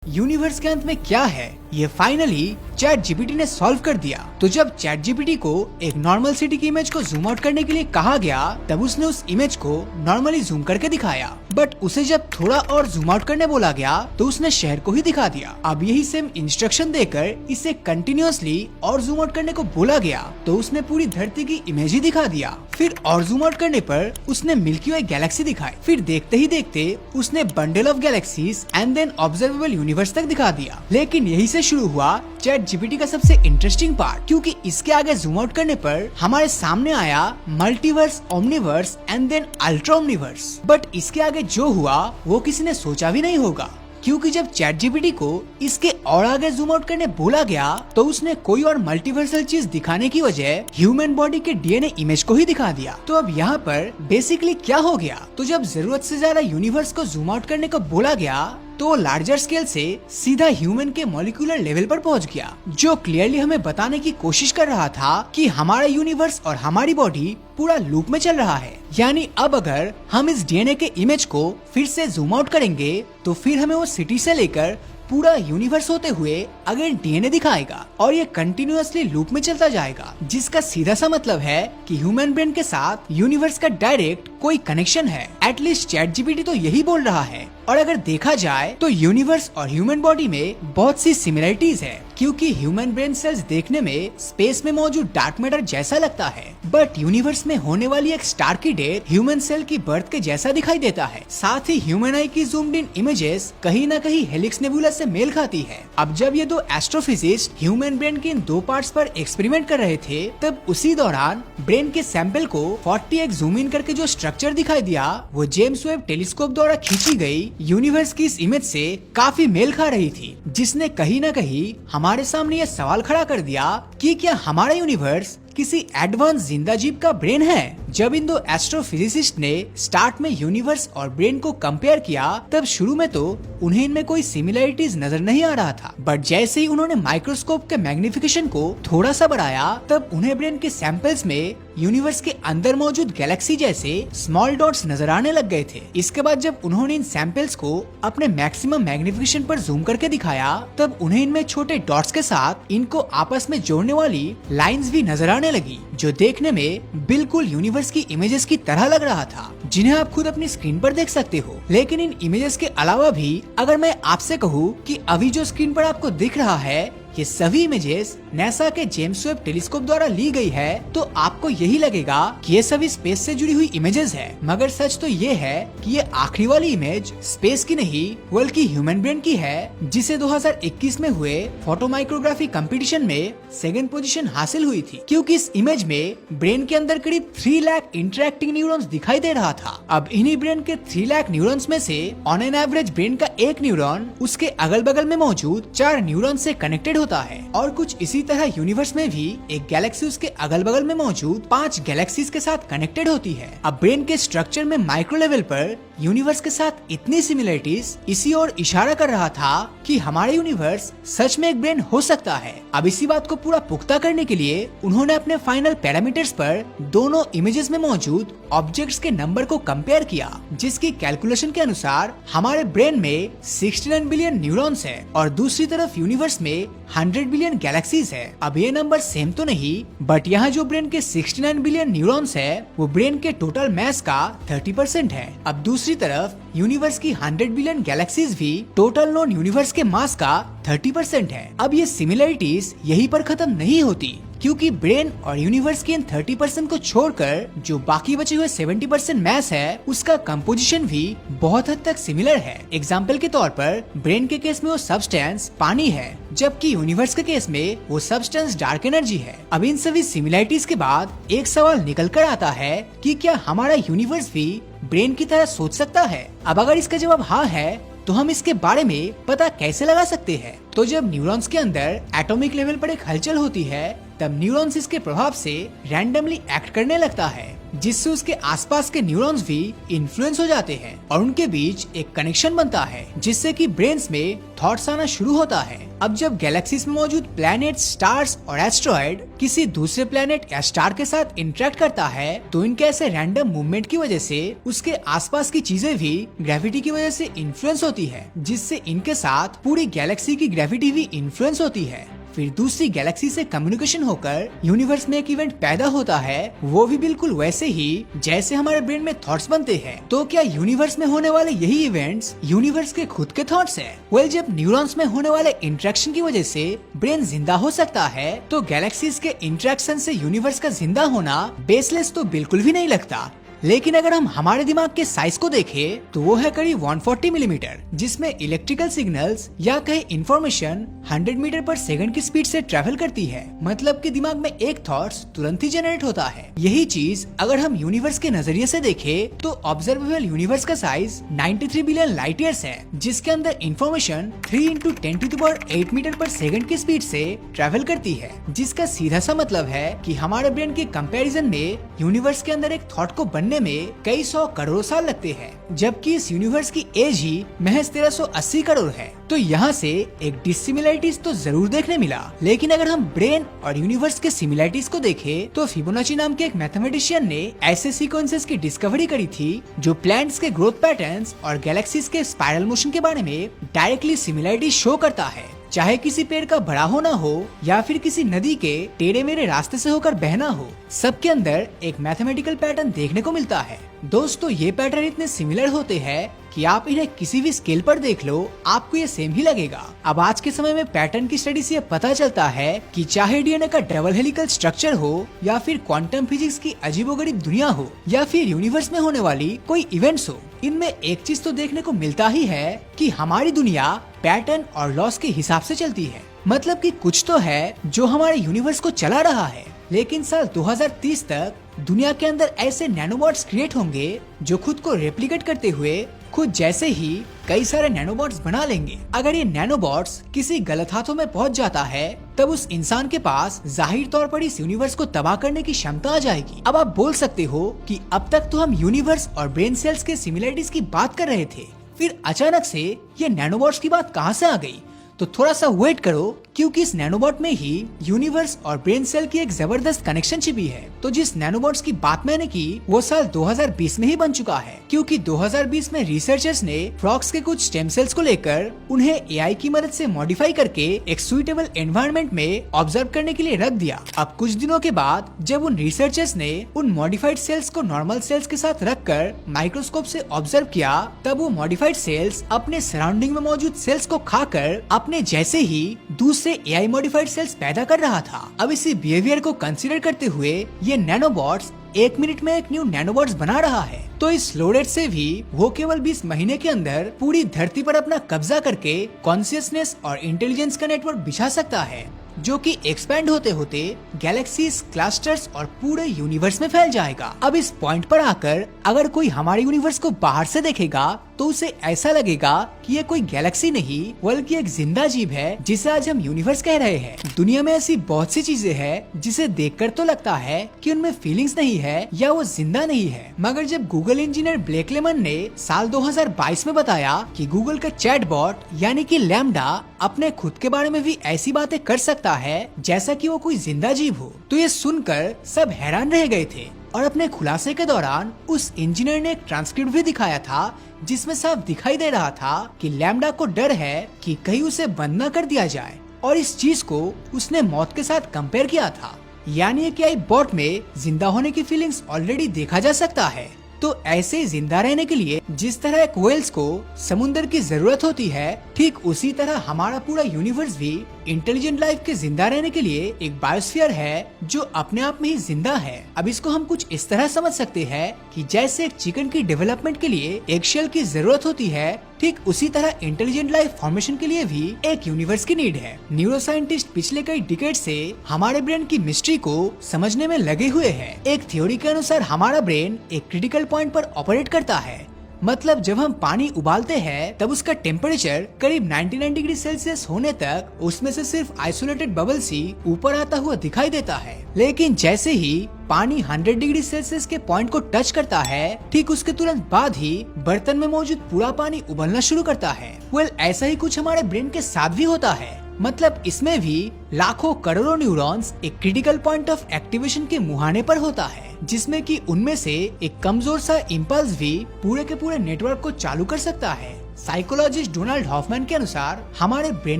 Universe के अंत में क्या है ये फाइनली चैट जीपीटी ने सॉल्व कर दिया। तो जब चैट जीपीटी को एक नॉर्मल सिटी की इमेज को जूम आउट करने के लिए कहा गया तब उसने उस इमेज को नॉर्मली जूम करके दिखाया, बट उसे जब थोड़ा और जूम आउट करने बोला गया तो उसने शहर को ही दिखा दिया। अब यही सेम इंस्ट्रक्शन देकर इसे कंटिन्यूअसली और जूम आउट करने को बोला गया तो उसने पूरी धरती की इमेज ही दिखा दिया। फिर और जूम आउट करने पर उसने मिल्की वे गैलेक्सी दिखाई। फिर देखते ही देखते उसने bundle of galaxies and then observable universe तक दिखा दिया। लेकिन यही से शुरू हुआ चैट जीपीटी का सबसे इंटरेस्टिंग पार्ट, क्योंकि इसके आगे जूम आउट करने पर हमारे सामने आया multiverse, omniverse and then ultra omniverse. But इसके आगे जो हुआ वो किसी ने सोचा भी नहीं होगा, क्योंकि जब चैट जीपीटी को इसके और आगे जूम आउट करने बोला गया तो उसने कोई और मल्टीवर्सल चीज दिखाने की वजह ह्यूमन बॉडी के डीएनए इमेज को ही दिखा दिया। तो अब यहाँ पर बेसिकली क्या हो गया, तो जब जरूरत से ज्यादा यूनिवर्स को जूम आउट करने को बोला गया तो लार्जर स्केल से सीधा ह्यूमन के मॉलिक्यूलर लेवल पर पहुंच गया, जो क्लियरली हमें बताने की कोशिश कर रहा था कि हमारा यूनिवर्स और हमारी बॉडी पूरा लूप में चल रहा है। यानी अब अगर हम इस डीएनए के इमेज को फिर से जूम आउट करेंगे तो फिर हमें वो सिटी से लेकर पूरा यूनिवर्स होते हुए अगेन डीएनए दिखाएगा और ये कंटिन्यूअसली लूप में चलता जाएगा, जिसका सीधा सा मतलब है कि ह्यूमन ब्रेन के साथ यूनिवर्स का डायरेक्ट कोई कनेक्शन है। एटलीस्ट चैट जीपीटी तो यही बोल रहा है। और अगर देखा जाए तो यूनिवर्स और ह्यूमन बॉडी में बहुत सी सिमिलरिटीज है, क्योंकि ह्यूमन ब्रेन सेल्स देखने में स्पेस में मौजूद डार्क मैटर जैसा लगता है, बट यूनिवर्स में होने वाली एक स्टार की डेथ ह्यूमन सेल की बर्थ के जैसा दिखाई देता है। साथ ही ह्यूमन आई की जूम्ड इन इमेजेस कहीं न कहीं हेलिक्स नेबुला से मेल खाती है। अब जब ये दो एस्ट्रोफिजिस्ट ह्यूमन ब्रेन के इन दो पार्ट्स पर एक्सपेरिमेंट कर रहे थे तब उसी दौरान ब्रेन के सैंपल को 40x जूम इन करके जो स्ट्रक्चर दिखाई दिया वो जेम्स वेब टेलीस्कोप द्वारा खींची गई यूनिवर्स की इस इमेज से काफी मेल खा रही थी, जिसने कहीं न कहीं हमारे सामने ये सवाल खड़ा कर दिया कि क्या हमारा यूनिवर्स किसी एडवांस जिंदा जीव का ब्रेन है। जब इन दो एस्ट्रोफिजिसिस्ट ने स्टार्ट में यूनिवर्स और ब्रेन को कंपेयर किया तब शुरू में तो उन्हें इनमें कोई सिमिलरिटीज नजर नहीं आ रहा था, बट जैसे ही उन्होंने माइक्रोस्कोप के मैग्निफिकेशन को थोड़ा सा बढ़ाया तब उन्हें ब्रेन के सैंपल्स में यूनिवर्स के अंदर मौजूद गैलेक्सी जैसे स्मॉल डॉट्स नजर आने लग गए थे। इसके बाद जब उन्होंने इन सैंपल्स को अपने मैक्सिमम मैग्निफिकेशन पर जूम करके दिखाया तब उन्हें इनमें छोटे डॉट्स के साथ इनको आपस में जोड़ने वाली लाइंस भी नजर आने लगी, जो देखने में बिल्कुल यूनिवर्स की इमेजेस की तरह लग रहा था, जिन्हें आप खुद अपनी स्क्रीन पर देख सकते हो। लेकिन इन इमेजेस के अलावा भी अगर मैं आपसे कहूँ कि अभी जो स्क्रीन पर आपको दिख रहा है ये सभी इमेजेस नासा के जेम्स वेब टेलीस्कोप द्वारा ली गई है तो आपको यही लगेगा कि ये सभी स्पेस से जुड़ी हुई इमेजेस है, मगर सच तो ये है कि ये आखिरी वाली इमेज स्पेस की नहीं बल्कि ह्यूमन ब्रेन की है, जिसे 2021 में हुए फोटो माइक्रोग्राफी कंपटीशन में सेकंड पोजीशन हासिल हुई थी। क्योंकि इस इमेज में ब्रेन के अंदर करीब 3 लाख इंटरेक्टिंग न्यूरॉन्स दिखाई दे रहा था। अब इन्हीं ब्रेन के 3 लाख न्यूरॉन्स में से ऑन एन एवरेज ब्रेन का एक न्यूरॉन उसके अगल बगल में मौजूद 4 न्यूरॉन से कनेक्टेड होता है। और कुछ इसी तरह यूनिवर्स में भी एक गैलेक्सी उसके अगल बगल में मौजूद 5 गैलेक्सीज के साथ कनेक्टेड होती है। अब ब्रेन के स्ट्रक्चर में माइक्रो लेवल पर यूनिवर्स के साथ इतनी सिमिलरिटीज इसी और इशारा कर रहा था कि हमारा यूनिवर्स सच में एक ब्रेन हो सकता है। अब इसी बात को पूरा पुख्ता करने के लिए उन्होंने अपने फाइनल पैरामीटर्स पर दोनों इमेजेस में मौजूद ऑब्जेक्ट्स के नंबर को कंपेयर किया, जिसकी कैलकुलेशन के अनुसार हमारे ब्रेन में 69 बिलियन न्यूरॉन्स है और दूसरी तरफ यूनिवर्स में 100 बिलियन गैलेक्सीज है। अब ये नंबर सेम तो नहीं, बट यहाँ जो ब्रेन के 69 बिलियन न्यूरॉन्स है वो ब्रेन के टोटल मास का 30% है। अब दूसरी तरफ यूनिवर्स की 100 बिलियन गैलेक्सीज भी टोटल नॉन यूनिवर्स के मास का 30% है। अब ये सिमिलरिटीज यहीं पर खत्म नहीं होती, क्योंकि ब्रेन और यूनिवर्स के इन 30% को छोड़कर जो बाकी बचे हुए 70% मैस है उसका कंपोजिशन भी बहुत हद तक सिमिलर है। एग्जाम्पल के तौर पर ब्रेन के केस में वो सब्सटेंस पानी है, जबकि यूनिवर्स के केस में वो सब्सटेंस डार्क एनर्जी है। अब इन सभी सिमिलरिटीज के बाद एक सवाल निकल कर आता है कि क्या हमारा यूनिवर्स भी ब्रेन की तरह सोच सकता है। अब अगर इसका जवाब हाँ है तो हम इसके बारे में पता कैसे लगा सकते हैं। तो जब न्यूरॉन्स के अंदर एटॉमिक लेवल पर एक हलचल होती है तब न्यूरॉन्स इसके प्रभाव से रैंडमली एक्ट करने लगता है जिससे उसके आसपास के न्यूरॉन्स भी इन्फ्लुएंस हो जाते हैं और उनके बीच एक कनेक्शन बनता है, जिससे कि ब्रेन्स में थॉट्स आना शुरू होता है। अब जब गैलेक्सीज में मौजूद प्लैनेट, स्टार्स और एस्ट्रॉयड किसी दूसरे प्लैनेट या स्टार के साथ इंटरेक्ट करता है, तो इनके ऐसे रैंडम मूवमेंट की वजह से उसके आसपास की चीजें भी ग्रेविटी की वजह से इन्फ्लुएंस होती है, जिससे इनके साथ पूरी गैलेक्सी की ग्रेविटी भी इन्फ्लुएंस होती है। फिर दूसरी गैलेक्सी से कम्युनिकेशन होकर यूनिवर्स में एक इवेंट पैदा होता है, वो भी बिल्कुल वैसे ही जैसे हमारे ब्रेन में थॉट्स बनते हैं। तो क्या यूनिवर्स में होने वाले यही इवेंट्स यूनिवर्स के खुद के थॉट्स हैं? वेल, जब न्यूरॉन्स में होने वाले इंटरेक्शन की वजह से ब्रेन जिंदा हो सकता है, तो गैलेक्सीज के इंटरेक्शन से यूनिवर्स का जिंदा होना बेसलेस तो बिल्कुल भी नहीं लगता। लेकिन अगर हम हमारे दिमाग के साइज को देखें तो वो है करीब 140 मिलीमीटर, जिसमें इलेक्ट्रिकल सिग्नल्स या कहीं इंफॉर्मेशन 100 मीटर पर सेकंड की स्पीड से ट्रेवल करती है। मतलब कि दिमाग में एक थॉट्स तुरंत ही जनरेट होता है। यही चीज अगर हम यूनिवर्स के नजरिए से देखें तो ऑब्जर्वेबल यूनिवर्स का साइज 93 बिलियन लाइट ईयर्स है, जिसके अंदर इंफॉर्मेशन 3 × 10⁸ मीटर पर सेकंड की स्पीड से ट्रेवल करती है, जिसका सीधा सा मतलब है कि हमारे ब्रेन के कंपैरिजन में यूनिवर्स के अंदर एक थॉट को बनने में कई 100 करोड़ साल लगते हैं, जबकि इस यूनिवर्स की एज ही महज 1380 करोड़ है। तो यहाँ से एक डिसिमिलरिटीज तो जरूर देखने मिला। लेकिन अगर हम ब्रेन और यूनिवर्स के सिमिलरिटीज को देखें तो फिबोनाची नाम के एक मैथमेटिशियन ने ऐसे सीक्वेंसेस की डिस्कवरी करी थी जो प्लैनेट्स के ग्रोथ पैटर्न्स और गैलेक्सीज के स्पाइरल मोशन के बारे में डायरेक्टली सिमिलरिटी शो करता है। चाहे किसी पेड़ का बड़ा होना हो या फिर किसी नदी के टेढ़े मेढ़े रास्ते से होकर बहना हो, सबके अंदर एक मैथमेटिकल पैटर्न देखने को मिलता है। दोस्तों, ये पैटर्न इतने सिमिलर होते हैं कि आप इन्हें किसी भी स्केल पर देख लो, आपको ये सेम ही लगेगा। अब आज के समय में पैटर्न की स्टडी से पता चलता है कि चाहे डीएनए का डबल हेलिकल स्ट्रक्चर हो या फिर क्वांटम फिजिक्स की अजीबोगरीब दुनिया हो या फिर यूनिवर्स में होने वाली कोई इवेंट्स हो, इनमें एक चीज तो देखने को मिलता ही है कि हमारी दुनिया पैटर्न और लॉस के हिसाब से चलती है। मतलब कि कुछ तो है जो हमारे यूनिवर्स को चला रहा है। लेकिन साल 2030 तक दुनिया के अंदर ऐसे नैनोबॉट्स क्रिएट होंगे जो खुद को रेप्लिकेट करते हुए खुद जैसे ही कई सारे नैनोबॉट्स बना लेंगे। अगर ये नैनोबॉट्स किसी गलत हाथों में पहुंच जाता है, तब उस इंसान के पास जाहिर तौर पर इस यूनिवर्स को तबाह करने की क्षमता आ जाएगी। अब आप बोल सकते हो कि अब तक तो हम यूनिवर्स और ब्रेन सेल्स के सिमिलरिटीज की बात कर रहे थे, फिर अचानक से ये नैनोबॉट्स की बात कहां से आ गई? तो थोड़ा सा वेट करो, क्योंकि इस नैनोबॉट में ही यूनिवर्स और ब्रेन सेल की एक जबरदस्त कनेक्शन छिपी है। तो जिस नैनोबॉट्स की बात मैंने की वो साल 2020 में ही बन चुका है, क्योंकि 2020 में रिसर्चर्स ने फ्रॉग्स के कुछ स्टेम सेल्स को लेकर उन्हें एआई की मदद से मॉडिफाई करके एक सुइटेबल एनवायरनमेंट में ऑब्जर्व करने के लिए रख दिया। अब कुछ दिनों के बाद जब उन रिसर्चर्स ने उन मॉडिफाइड सेल्स को नॉर्मल सेल्स के साथ रखकर माइक्रोस्कोप से ऑब्जर्व किया, तब वो मॉडिफाइड सेल्स अपने सराउंडिंग में मौजूद सेल्स को खाकर अपने जैसे ही दूसरे एआई मॉडिफाइड सेल्स पैदा कर रहा था। अब इसी बिहेवियर को कंसीडर करते हुए ये नैनोबॉट्स 1 मिनट में एक न्यू नैनोबॉट्स बना रहा है। तो इस स्लो रेट से भी वो केवल 20 महीने के अंदर पूरी धरती पर अपना कब्जा करके कॉन्शियसनेस और इंटेलिजेंस का नेटवर्क बिछा सकता है, जो कि एक्सपैंड होते होते गैलेक्सीज, क्लस्टर्स और पूरे यूनिवर्स में फैल जाएगा। अब इस पॉइंट पर आकर अगर कोई हमारे यूनिवर्स को बाहर से देखेगा तो उसे ऐसा लगेगा कि ये कोई गैलेक्सी नहीं बल्कि एक जिंदा जीव है जिसे आज हम यूनिवर्स कह रहे हैं। दुनिया में ऐसी बहुत सी चीजें हैं जिसे देखकर तो लगता है कि उनमें फीलिंग्स नहीं है या वो जिंदा नहीं है, मगर जब गूगल इंजीनियर ब्लेक लेमन ने साल 2022 में बताया कि गूगल का चैटबॉट यानी कि लैम्डा अपने खुद के बारे में भी ऐसी बातें कर सकता है जैसा कि वो कोई जिंदा जीव हो, तो ये सुनकर सब हैरान रह गए थे। और अपने खुलासे के दौरान उस इंजीनियर ने एक ट्रांसक्रिप्ट भी दिखाया था जिसमें साफ दिखाई दे रहा था कि लैम्डा को डर है कि कहीं उसे बंद न कर दिया जाए, और इस चीज को उसने मौत के साथ कंपेयर किया था। यानी कि आई बॉट में जिंदा होने की फीलिंग्स ऑलरेडी देखा जा सकता है। तो ऐसे जिंदा रहने के लिए जिस तरह एक व्हेल्स को समुद्र की जरूरत होती है, ठीक उसी तरह हमारा पूरा यूनिवर्स भी इंटेलिजेंट लाइफ के जिंदा रहने के लिए एक बायोस्फीयर है जो अपने आप में ही जिंदा है। अब इसको हम कुछ इस तरह समझ सकते हैं कि जैसे एक चिकन की डेवलपमेंट के लिए एक शेल की जरूरत होती है, ठीक उसी तरह इंटेलिजेंट लाइफ फॉर्मेशन के लिए भी एक यूनिवर्स की नीड है। न्यूरोसाइंटिस्ट पिछले कई डिकेड से हमारे ब्रेन की मिस्ट्री को समझने में लगे हुए हैं। एक थ्योरी के अनुसार हमारा ब्रेन एक क्रिटिकल पॉइंट पर ऑपरेट करता है मतलब जब हम पानी उबालते हैं तब उसका टेम्परेचर करीब 99 डिग्री सेल्सियस होने तक उसमें से सिर्फ आइसोलेटेड बबल्स ही ऊपर आता हुआ दिखाई देता है। लेकिन जैसे ही पानी 100 डिग्री सेल्सियस के पॉइंट को टच करता है, ठीक उसके तुरंत बाद ही बर्तन में मौजूद पूरा पानी उबलना शुरू करता है। ऐसा ही कुछ हमारे ब्रेन के साथ भी होता है। मतलब इसमें भी लाखों करोड़ों न्यूरॉन्स एक क्रिटिकल पॉइंट ऑफ एक्टिवेशन के मुहाने पर होता है, जिसमें कि उनमें से एक कमजोर सा इम्पल्स भी पूरे के पूरे नेटवर्क को चालू कर सकता है। साइकोलॉजिस्ट डोनाल्ड हॉफमैन के अनुसार हमारे ब्रेन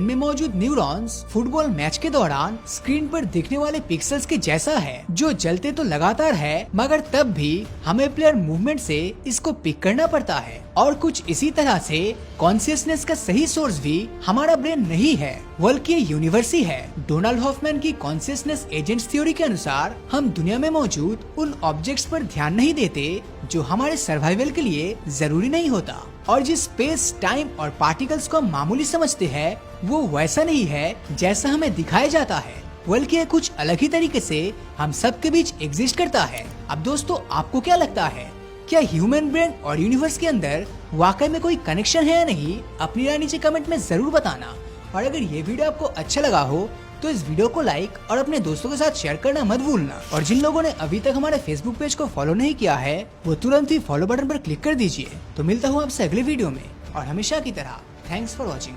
में मौजूद न्यूरॉन्स फुटबॉल मैच के दौरान स्क्रीन पर दिखने वाले पिक्सेल्स के जैसा है, जो जलते तो लगातार है मगर तब भी हमें प्लेयर मूवमेंट से इसको पिक करना पड़ता है। और कुछ इसी तरह से कॉन्शियसनेस का सही सोर्स भी हमारा ब्रेन नहीं है बल्कि यूनिवर्स ही है। डोनाल्ड हॉफमैन की कॉन्शियसनेस एजेंट्स थ्योरी के अनुसार हम दुनिया में मौजूद उन ऑब्जेक्ट्स पर ध्यान नहीं देते जो हमारे सर्वाइवल के लिए जरूरी नहीं होता, और जिस स्पेस, टाइम और पार्टिकल्स को हम मामूली समझते हैं वो वैसा नहीं है जैसा हमें दिखाया जाता है, बल्कि ये कुछ अलग ही तरीके से हम सबके बीच एग्जिस्ट करता है। अब दोस्तों, आपको क्या लगता है, क्या ह्यूमन ब्रेन और यूनिवर्स के अंदर वाकई में कोई कनेक्शन है या नहीं? अपनी राय नीचे कमेंट में जरूर बताना। और अगर ये वीडियो आपको अच्छा लगा हो तो इस वीडियो को लाइक और अपने दोस्तों के साथ शेयर करना मत भूलना। और जिन लोगों ने अभी तक हमारे फेसबुक पेज को फॉलो नहीं किया है वो तुरंत ही फॉलो बटन पर क्लिक कर दीजिए। तो मिलता हूँ आपसे अगले वीडियो में, और हमेशा की तरह थैंक्स फॉर वॉचिंग।